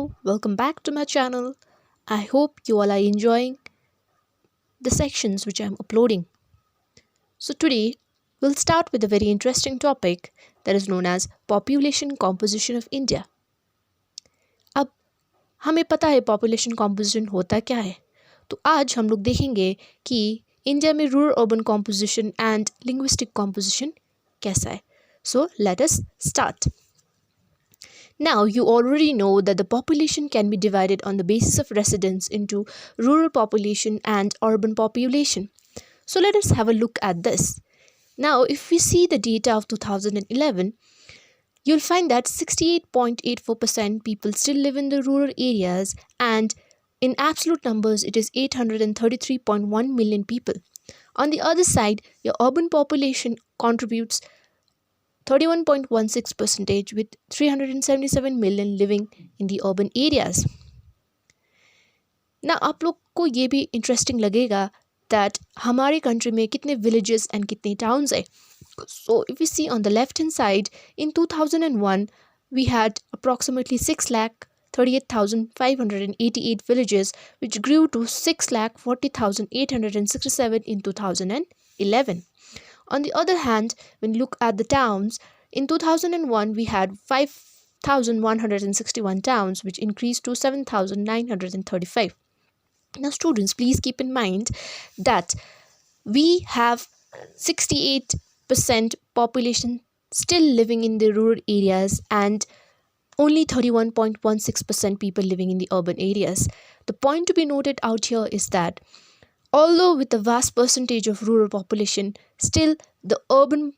Hello, welcome back to my channel. I hope you all are enjoying the sections which I am uploading. So today we'll start with a very interesting topic that is known as population composition of India. अब हमें पता है population composition होता क्या है, तो आज हम लोग देखेंगे कि इंडिया में rural urban composition and linguistic composition कैसा है. So let us start. Now, you already know that the population can be divided on the basis of residence into rural population and urban population. So let us have a look at this. Now, if we see the data of 2011, you'll find that 68.84% people still live in the rural areas, and in absolute numbers, it is 833.1 million people. On the other side, your urban population contributes 31.16% with 377 million living in the urban areas. Now, आप लोग को ये भी interesting लगेगा that हमारे country में कितने villages and कितने towns है. So, if we see on the left hand side, in 2001, we had approximately 6,38,588 villages, which grew to 6,40,867 in 2011. On the other hand, when you look at the towns, in 2001 we had 5,161 towns, which increased to 7,935. Now students, please keep in mind that we have 68% population still living in the rural areas and only 31.16% people living in the urban areas. The point to be noted out here is that although with a vast percentage of rural population, still the urban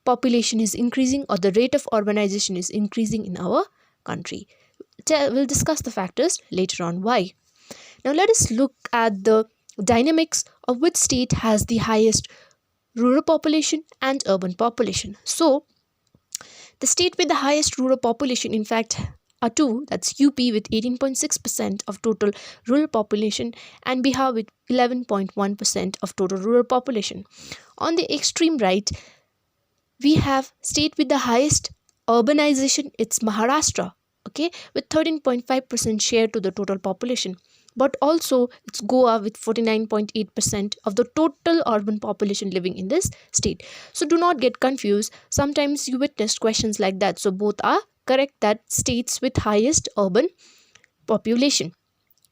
population is increasing, or the rate of urbanization is increasing in our country. We'll discuss the factors later on why. Now let us look at the dynamics of which state has the highest rural population and urban population. So the state with the highest rural population, in fact, are two, that's UP with 18.6% of total rural population and Bihar with 11.1% of total rural population. On the extreme right, we have state with the highest urbanization, it's Maharashtra, okay, with 13.5% share to the total population. But also it's Goa with 49.8% of the total urban population living in this state. So do not get confused. Sometimes you witnessed questions like that. So both are correct, that states with highest urban population.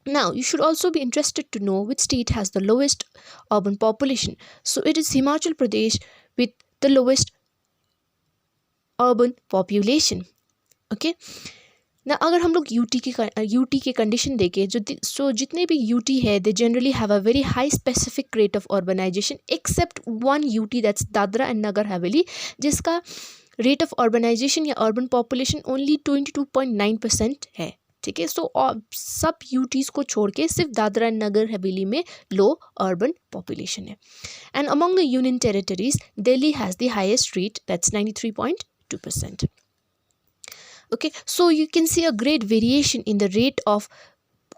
Now, you should also be interested to know which state has the lowest urban population. So it is Himachal Pradesh with the lowest urban population. Okay. Now, अगर हम लोग UT के condition देखें, जितने भी UT है, they generally have a very high specific rate of urbanization except one UT, that's Dadra and Nagar Haveli, जिसका rate of urbanization या urban population only 22.9% है. ठीक है. सो सब यूटीज़ को छोड़ के सिर्फ दादरा एंड नगर हवेली में लो अर्बन पॉपुलेशन है. And among the union territories, Delhi has the highest rate, that's 93.2%. Okay, so you can see a great variation in the rate of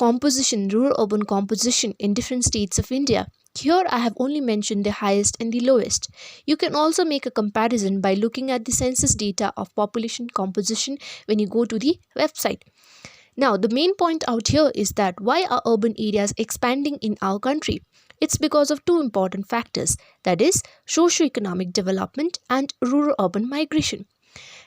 composition, rural urban composition in different states of India. Here I have only mentioned the highest and the lowest. You can also make a comparison by looking at the census data of population composition when you go to the website. Now, the main point out here is that why are urban areas expanding in our country? It's because of two important factors, that is socio-economic development and rural urban migration.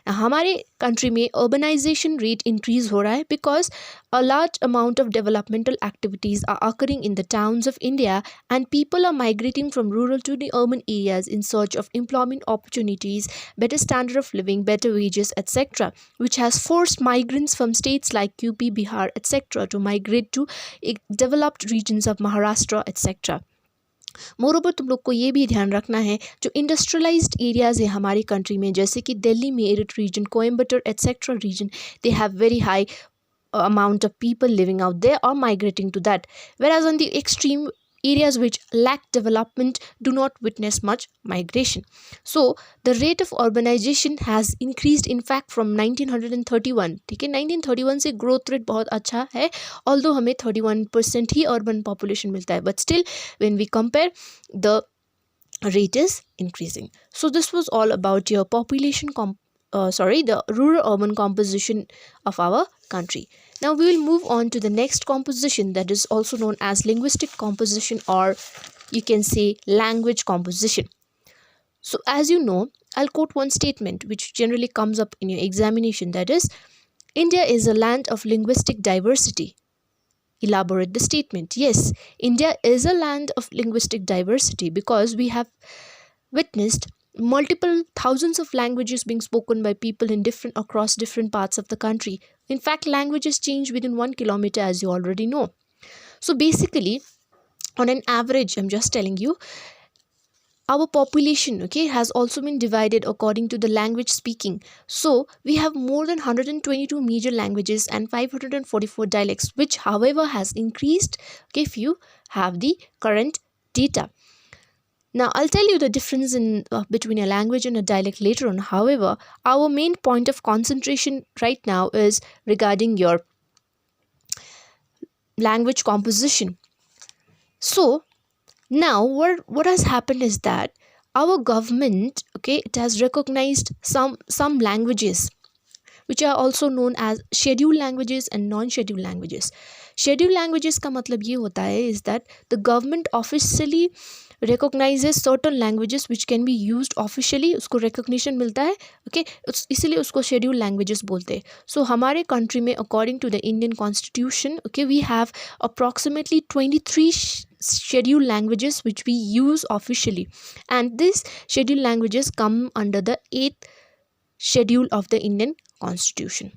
हमारे country में urbanization rate increase हो रहा है because a large amount of developmental activities are occurring in the towns of India and people are migrating from rural to the urban areas in search of employment opportunities, better standard of living, better wages, etc., which has forced migrants from states like UP, Bihar, etc. to migrate to developed regions of Maharashtra, etc. Moreover तुम लोग को ये भी ध्यान रखना है, जो industrialised areas है हमारी कंट्री में, जैसे कि दिल्ली में arid region, Coimbatore et cetera region, they have very high amount of people living out there or migrating to that, whereas on the extreme areas which lack development do not witness much migration. So the rate of urbanization has increased in fact from 1931. ठीक है, 1931 से growth rate बहुत अच्छा है, although हमें 31% ही urban population मिलता है, but still when we compare, the rate is increasing. So this was all about your population the rural urban composition of our country. Now we will move on to the next composition, that is also known as linguistic composition, or you can say language composition. So as you know, I'll quote one statement which generally comes up in your examination, that is, India is a land of linguistic diversity. Elaborate the statement. Yes, India is a land of linguistic diversity because we have witnessed multiple thousands of languages being spoken by people in different across different parts of the country. In fact, languages change within 1 kilometer, as you already know. So basically, on an average, I'm just telling you, our population, okay, has also been divided according to the language speaking. So we have more than 122 major languages and 544 dialects, which however has increased, okay, if you have the current data. Now I'll tell you the difference in between a language and a dialect later on. However, our main point of concentration right now is regarding your language composition. So now what has happened is that our government, okay, it has recognized some languages which are also known as scheduled languages and non-scheduled languages. Scheduled languages का मतलब ये होता है is that the government officially recognizes certain languages which can be used officially, उसको recognition मिलता है, okay, इसीलिए उसको scheduled languages बोलते हैं. So हमारे country में according to the Indian Constitution, okay, we have approximately 23 scheduled languages which we use officially, and these scheduled languages come under the 8th schedule of the Indian Constitution.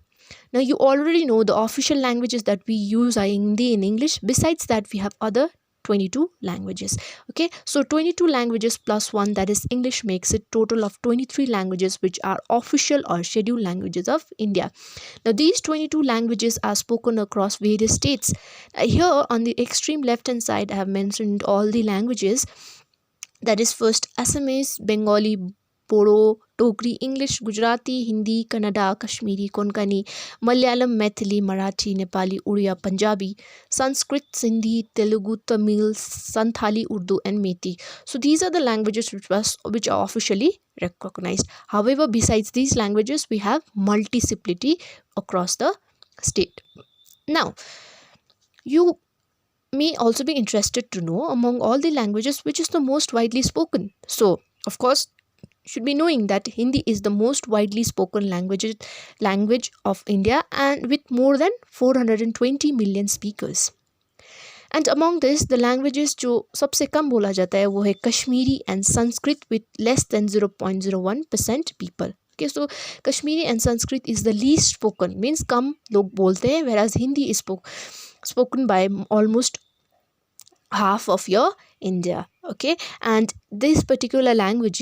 Now you already know the official languages that we use are Hindi and English. Besides that, we have other 22 languages. Okay, so 22 languages plus 1, that is English, makes it total of 23 languages which are official or scheduled languages of India. Now these 22 languages are spoken across various states. Here on the extreme left hand side, I have mentioned all the languages. That is first Assamese, Bengali, Bodo, Dogri, English, Gujarati, Hindi, Kannada, Kashmiri, Konkani, Malayalam, Maithili, Marathi, Nepali, Oriya, Punjabi, Sanskrit, Sindhi, Telugu, Tamil, Santhali, Urdu and Methi. So these are the languages which are officially recognized. However, besides these languages, we have multiplicity across the state. Now, you may also be interested to know among all the languages which is the most widely spoken. So, of course, should be knowing that Hindi is the most widely spoken language of India, and with more than 420 million speakers. And among this, the languages जो सबसे कम बोला जाता है वो है Kashmiri and Sanskrit with less than 0.01% people. Okay, so Kashmiri and Sanskrit is the least spoken, means कम लोग बोलते हैं, whereas Hindi is spoken by almost half of your India. Okay, and this particular language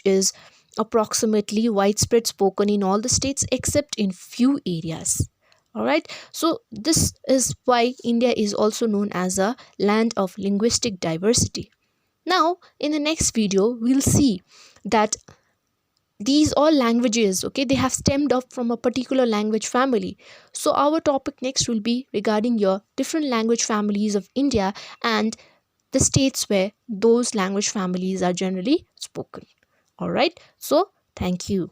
is approximately widespread spoken in all the states except in few areas. All right, so this is why India is also known as a land of linguistic diversity. Now in the next video we'll see that these all languages, okay, they have stemmed up from a particular language family. So our topic next will be regarding your different language families of India and the states where those language families are generally spoken. All right, so thank you.